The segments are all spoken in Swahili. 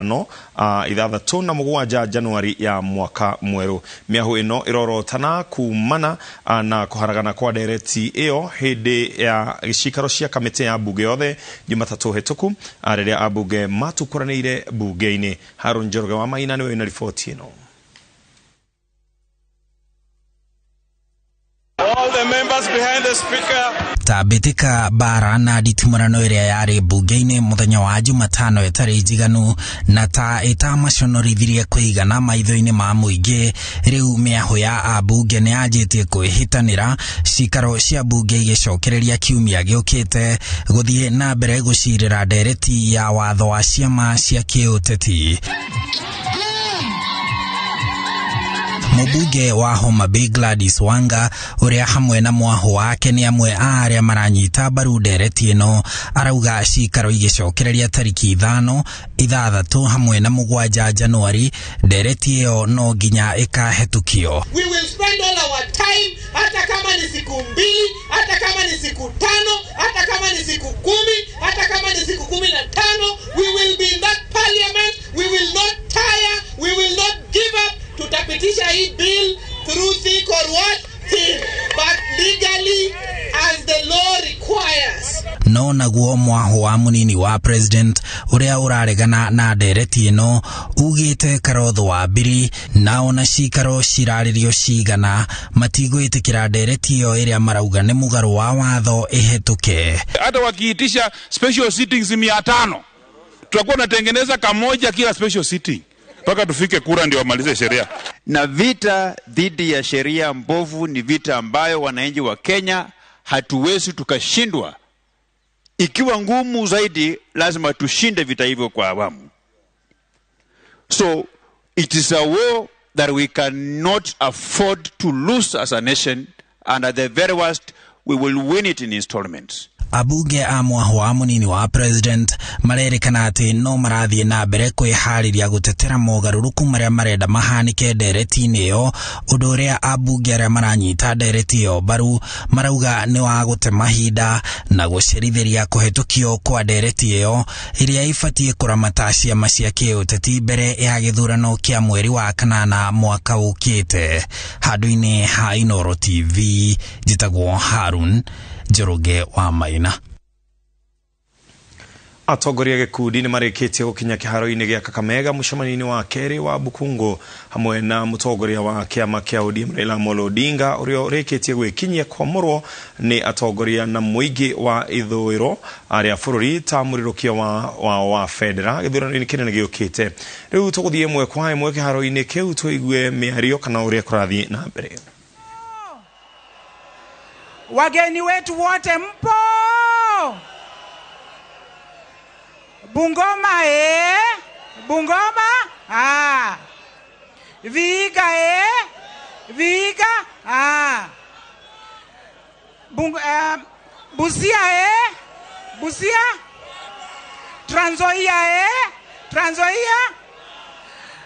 no ithathatũ na mũgwanja Januari ya mwaka mweru. Miahu ino irorotana kumana na kuharagana kwa ndereti iyo hindi ya gicikaro cia kamiti ya bunge yothe Jumatatu hetũku riria abunge matukuranĩire bunge-ini. Harun Njoroge wa Maina niwe na riboti ino. All the members behind the speaker. Tabitika bara na ditimurano iria yari bunge-ini muthenya wa Jumatano etari njiganu na ta itamaconorithirie kuigana maitho-ini ma muingi. Riu miahu ya abunge ni ajitie kwihitanira cikaro cia bunge igicokereria kiumia giukite guthie na mbere gucirira ndereti ya watho wa ciama cia kiuteti. Mubunge wa Homa Bay Gladys Wanga uria hamwe na mwaho wake ni amwe aria maranyita mbaru ndereti ino arauga cikaro igicokereria tariki 5, 6 hamwe na 7 Januari ndereti iyo no nginya ikahetukio. We will spend all our time, hata kama ni siku 2, hata kama ni siku 5, hata kama ni siku 10, hata kama ni siku 15, we will be in that parliament. We will not tire, we will not give up. Tutapitisha hii bill through thick or what thin, but legally as the law requires. No naguo mwaho wa munini wa president uria uraregana na ndereti ino ugite karotho wa biri na ona cikaro ciraririo cigana matigwitikira ndereti iyo iria marauga ni mugaru wa watho ihetuke. Hata wakiitisha special sittings 500 tutakuwa natengeneza kamoja kila special sitting mpaka tufike kura ndio wamalize sheria. Na vita dhidi ya sheria mbovu ni vita ambayo wananchi wa Kenya hatuwezi tukashindwa. Ikiwa ngumu zaidi lazima tushinde vita hivyo kwa awamu. So it is a war that we cannot afford to lose as a nation, and at the very worst we will win it in installments. Abunge a mwaho wa munini wa president marerikana ati no marathie na mbere kwihariria gutetera mogaruruku maria marenda mahanike ndereti-ini iyo. Undu uria abunge aria maranyita ndereti iyo mbaru marauga ni wa gute mahinda na gucerithiria kuhetukio kwa ndereti iyo iria ibatie kuramata ciama cia kiuteti mbere ya githurano kia mweri wa 8 mwaka ukite. Handu-ini ha Inooro TV njitagwo Harun Njoroge wa Maina. Atongoria gikundi ni marikitie gukinya kiharo-ini gia Kakamega mucemanini wa keri wa Bukhungu hamwe na mutongoria wa kiama kia ODM Raila Amolo Odinga uria urikitie gwikinyia kwamurwo ni atongoria na muingi wa ithwiro aria bururi ta murirukio wa federa githurano-ini kinene giukite. Riu tuguthie mwe kwa imwe kiharo-ini kiu tuigue miario kana uria kurathie na mbere. Wageni wetu wote mpo? Bungoma Bungoma? Vihiga Vihiga? Busia Busia? Trans Nzoia?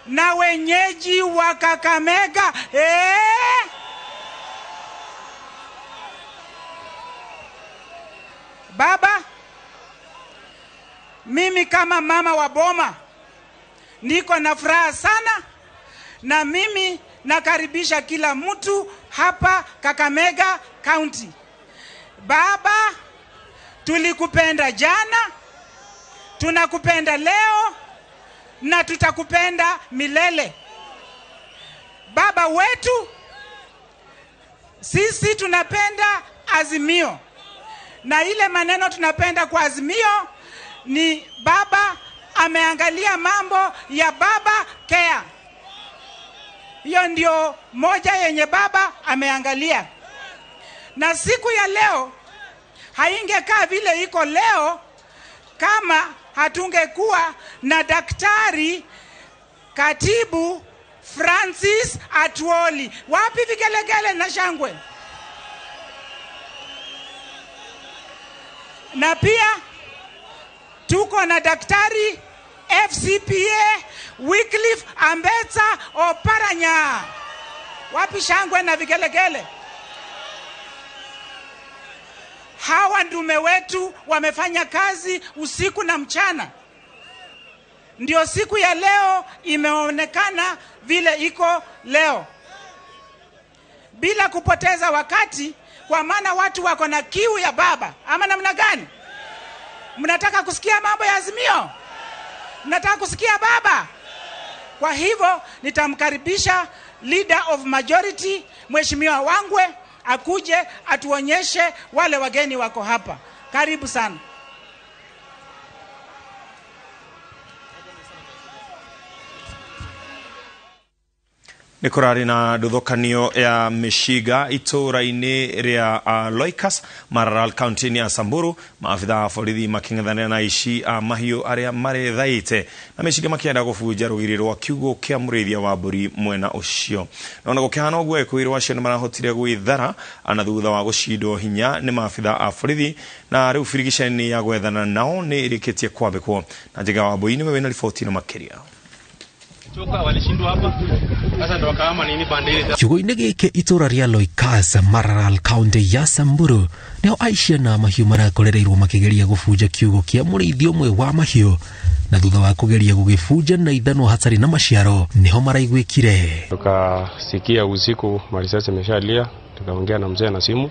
Na wenyeji wa Kakamega Baba, mimi kama mama wa boma niko na furaha sana, na mimi nakaribisha kila mtu hapa Kakamega County. Baba, tulikupenda jana, tunakupenda leo na tutakupenda milele. Baba wetu, sisi tunapenda Azimio. Na ile maneno tunapenda kwa Azimio ni baba ameangalia mambo ya baba care. Hiyo ndio moja yenye baba ameangalia. Na siku ya leo haingekaa vile iko leo kama hatungekuwa na daktari katibu Francis Atwoli. Wapi vigelegele na shangwe? Na pia tuko na daktari FCPA Wycliffe Ambetsa Oparanya. Wapi shangwe na vigelegele? Hawa ndume wetu wamefanya kazi usiku na mchana. ndio siku ya leo imeonekana vile iko leo. Bila kupoteza wakati, kwa maana watu wako na kiu ya baba. Ama namna gani? Mnataka kusikia mambo ya Azimio? Mnataka kusikia baba? Kwa hivyo nitamkaribisha leader of majority Mheshimiwa Wangwe akuje atuonyeshe wale wageni wako hapa. Karibu sana. Nikorari na duthokanio ya mishiga itura-ini ria Loikas Maralal County ya Samburu, maafitha a borithi making'ethanĩra na ici a mahiũ aria marethaĩte na mishiga makienda gũbunja rũgiri rwa kiugo kia mũrĩithia wa mbũri mwena ũcio. Nona gũkĩhana ũguo ekwĩrwo acio nĩ marahotire gwĩthara ana thutha wa gũcindwo hinya nĩ maafitha a borithi, na rĩu birigicani ya gwethana nao nĩ ĩrĩkĩtie kwambĩkwo. Na Njega wa Mbũi nĩwe wĩna riboti ĩno makĩria. Kiugo-inĩ gĩkĩ itura ria Loikas Maralal County ya Samburu nĩho aicia na mahiũ marakorereirwo makĩgeria gũbunja kiugo kia mũrĩithia ũmwe wa mahiũ, na thutha wa kũgeria gũgĩbunja na ithanwa hatarĩ na maciaro nĩho maraigwĩkire. Tukasikia usiku marisasi imeshalia, tukaongea na mzee na simu,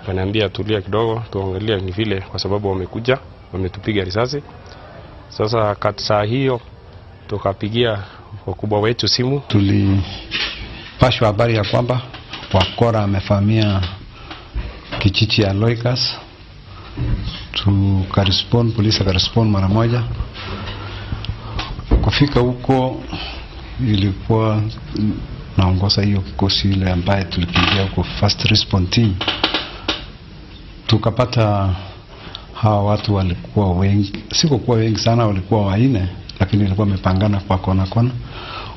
akaniambia tulia kidogo tuangalie ni vile, kwa sababu wamekuja wametupiga risasi. Sasa saa hiyo tukapigia wakubwa wetu simu. Tulipashwa habari ya kwamba wakora amefamia kijiji ya Loikas. Tukarespond, polisi akarespond mara moja. Kufika huko ilikuwa naongoza hiyo kikosi ile ambaye tulipigia huko first response team. Tukapata hawa watu walikuwa wengi, sikuwa wengi sana, walikuwa 4, lakini ilikuwa mepangana kwa kona.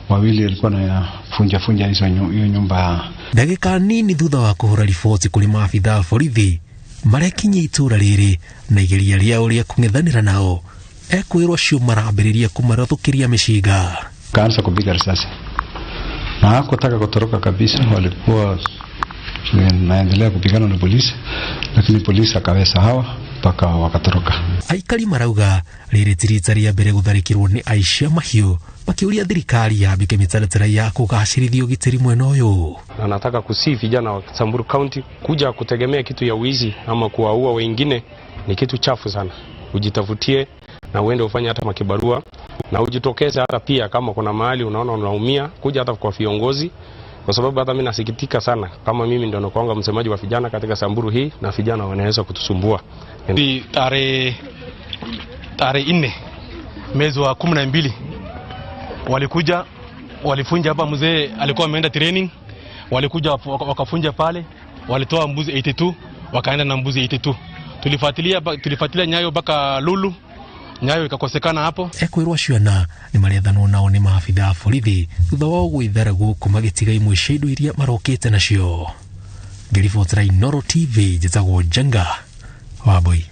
Wawili walikuwa na funja hiyo nyumba. Dakika nini thutha wa kũhũra riboti kũrĩ maafitha a borithi marekinyia itura rĩrĩ na igeria rĩao rĩa kũng'ethanĩra nao, ekwĩrwo acio marambĩrĩria kũmarathũkĩria mĩcinga. Kaanza kupiga risasi na hakutaka kutoroka kabisa. Walikuwa naendelea kupigana na polisi, lakini polisi akaweza hawa mpaka wakatoroka. Aikari marauga rĩrĩ ti rita rĩa mbere gũtharĩkĩrwo nĩ aicia mahiũ, makiuria thirikari yambike mĩtaratara ya kũgacĩrithia ũgitĩri mwena ũyũ. Na nataka kusii vijana wa Samburu County kuja kutegemea kitu ya wizi ama kuwaua wengine ni kitu chafu sana. Ujitafutie na uende ufanye hata makibarua, na ujitokeze hata pia kama kuna mahali unaona unaumia, kuja hata kwa viongozi, kwa sababu hata mimi nasikitika sana kama mimi ndio nakuanga msemaji wa vijana katika Samburu hii, na vijana wanaweza kutusumbua. Tarehe 4 mwezi wa 12 walikuja walifunja hapa. Mzee alikuwa ameenda training, walikuja wakafunja pale, walitoa mbuzi 82 wakaenda na mbuzi 82. Tulifuatilia Nyayo mpaka Lulu, Nyayo ikakosekana hapo. Ekwĩrwo acio na nĩ marethanwo nao nĩ maafitha a borithi thutha wa gwĩthara gũkũ magĩtiga imwe cia indo iria marokĩte nacio. Ngĩribotera Inooro TV, njĩtagwo Njenga wa Mbũi.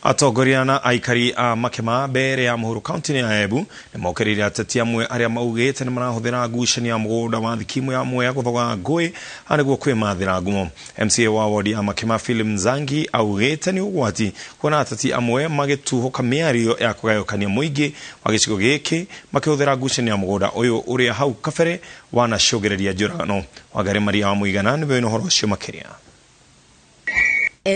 Atongoria na aikari a Makema mbere ya Mũhuro County ya Embu nĩ mokerire ateti amwe arĩa maugĩte nĩ marahũthĩra ngucanio ya mũgũnda wa thikimu ya amwe ya gũthoga ngũĩ nĩguo kwĩmathĩra ngumo. MCA wa ward ya Makema Philip Nzangi augĩte nĩ ũgwati kuona ateti amwe magĩtuhoka mĩario ya kũgayũkania mũingĩ wa gĩcigo gĩkĩ makĩhũthĩra ngucanio ya mũgũnda ũyũ ũrĩa hau kabere wanacũngĩrĩria njũragano. Wangari Maria wa Mũigana nĩwe wĩna ũhoro ũcio makĩria.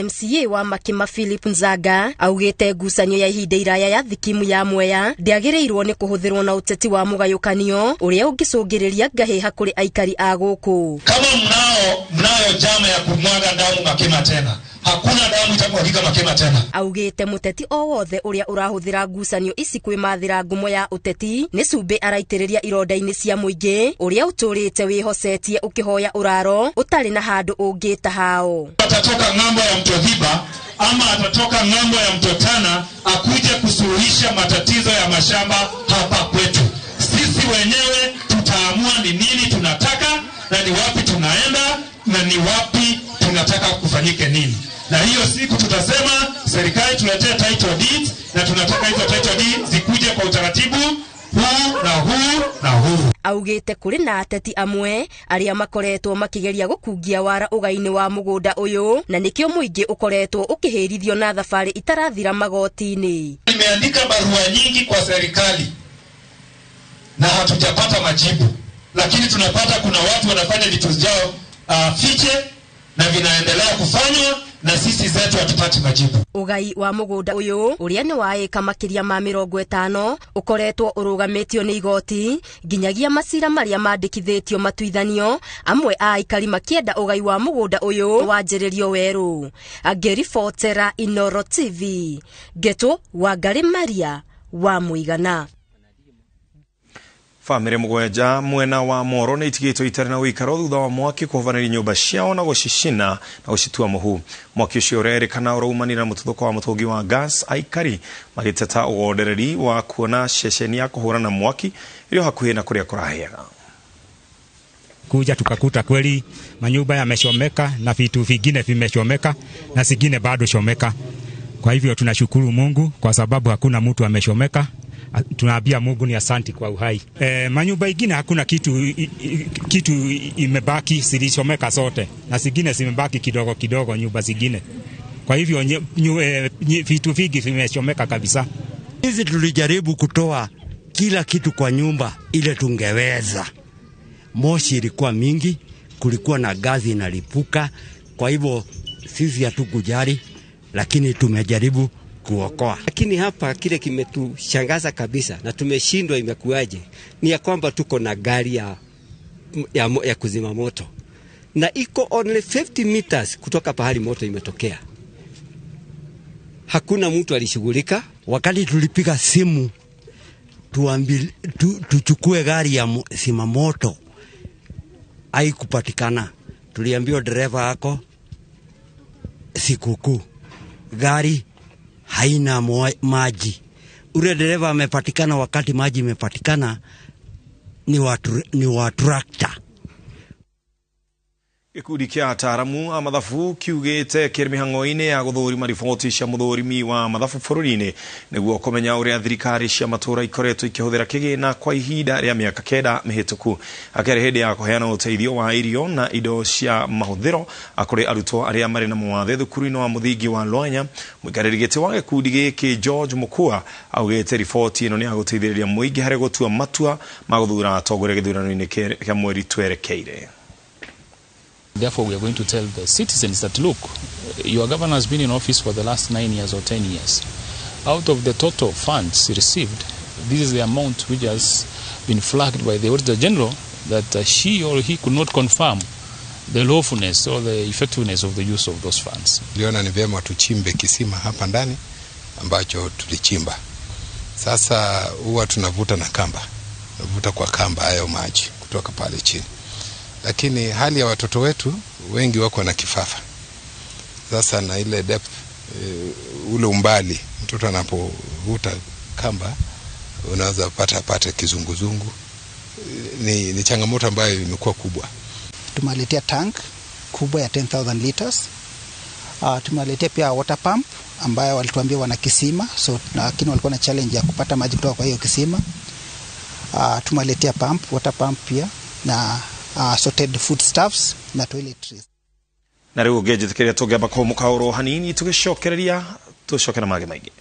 MCA wa Makema Philip Nzanga augĩte ngucanio ya ihinda iraya ya thikimu ya Mwea ndĩagĩrĩirwo nĩ kũhũthĩrwo na ũteti wa mũgayũkanio ũrĩa ũngĩcũngĩrĩria ngahĩha kũrĩ aikari a gũkũ. Kama mnayo jama ya kumwaga damu Makema tena, hakuna damu itamwagika Makema tena. Augĩte mũteti o wothe ũrĩa ũrahũthĩra ngucanio ici kwĩmathĩra ngumo ya ũteti nĩ cumbe araitĩrĩria ironda-inĩ cia mũingĩ ũrĩa ũtũrĩte wĩhocetie ũkĩhoya ũraro ũtarĩ na handũ ũngĩta hao. Atatoka ng'ambo ya Mto Dhiba ama atatoka ng'ambo ya Mto Tana akuje kusuluhisha matatizo ya mashamba hapa kwetu. Sisi wenyewe tutaamua ni nini tunataka na ni wapi tunaenda na ni wapi tunataka kufanyike nini. Na hiyo siku tutasema serikali tuletee title deeds, na tunataka hizo title deeds zikuje kwa utaratibu huu na huu na huu. augite kuri na ateti amwe aria makoretwo makigeria gukungia wara ugaini wa mugunda uyu na nikio muingi ukoretwo ukihirithio na thafari itarathira magoti-ini. Nimeandika barua nyingi kwa serikali na hatujapata majibu, lakini tunapata kuna watu wanafanya vitu vyao fiche na vinaendelea kufanywa na sisi zetu hatupati majibu. Ugai wa mugunda uyu uria ni wa eka makiria ma 50 ukoretwo urugamitio ni igoti nginyagia masira maria mandikithitio matuithanio amwe a aikari makienda ugai wa mugunda uyu wanjiririo weru. Angiribotera Inooro TV Geto Wangari Maria wa Muigana. Famire mugweja mwena wa Moro na itigitwo itari na wikaro thutha wa mwaki kuvanira nyumba ciao na gucicina na gucitua muhu. Mwaki ucio urerikana uraumanira mututhuko wa mutungi wa gas. Aikari magiteta ugondereri wa kuona ceceni ya kuhurana mwaki iliyo hakuhi na kuria kurahiaga. Kuja tukakuta kweli manyumba yamechomeka na vitu vingine vimechomeka na zingine bado chomeka. Kwa hivyo tunashukuru Mungu kwa sababu hakuna mtu amechomeka. Tunaambia Mungu ni asanti kwa uhai. Manyumba ingine hakuna kitu imebaki, zilichomeka zote na zingine zimebaki kidogo kidogo nyumba zingine. Kwa hivyo vitu vingi vimechomeka kabisa. Sisi tulijaribu kutoa kila kitu kwa nyumba ile tungeweza. Moshi ilikuwa mingi, kulikuwa na gazi inalipuka. Kwa hivyo sisi hatukujali, lakini tumejaribu kuokoa. Lakini hapa kile kimetushangaza kabisa na tumeshindwa imekuaje ni ya kwamba tuko na gari ya kuzima moto na iko only 50 meters kutoka pahali moto imetokea. Hakuna mtu alishughulika. Wakati tulipiga simu tuchukue gari ya zima moto haikupatikana. Tuliambiwa dereva yako Sikukuu gari haina maji. Ule dereva amepatikana wakati maji imepatikana ni wa tractor. Gikundi kia ataramu a mathafu kiugite kiri mihango-ini ya guthurima riboti cia muthurimi wa mathafu bururi-ini niguo kumenya uria thirikari cia matura ikoretwo ikihuthira kigina kwa ihinda ria miaka 9 mihituku. Akere hindi ya kuheana uteithio wa irio na indo cia mahuthiro akuri arutwo aria mari na mawathe thukuru-ini wa muthingi wa Lwanya. Muikariri giti wa gikundi giki George Mukua augite riboti ino ni ya guteithiriria muingi hari gutua matua ma guthura atongoria githurano-ini kia mweri twerekeire. Therefore, we are going to tell the citizens that, look, your governor has been in office for the last 9 years or 10 years. Out of the total funds received, this is the amount which has been flagged by the Auditor General that she or he could not confirm the lawfulness or the effectiveness of the use of those funds. Liona ni vyema tuchimbe kisima hapa ndani ambacho tulichimba. Sasa huwa tunavuta na kamba. Tunavuta kwa kamba hayo maji kutoka pale chini. Lakini hali ya watoto wetu wengi wako na kifafa. Sasa na ile depth ule umbali mtoto anapovuta kamba unaweza pata kizunguzungu. Ni changamoto ambayo imekuwa kubwa. Tumaletea tank kubwa ya 10,000 liters. Tumaletea pia water pump ambayo walituambia wana kisima, so lakini walikuwa na challenge ya kupata maji kutoka kwa hiyo kisima. Tumaletea water pump pia na sorted foodstuffs na toiletries. Na riu geje tukiria tugamba ko mukauro hanini tugicokereria tucokera mage maingi.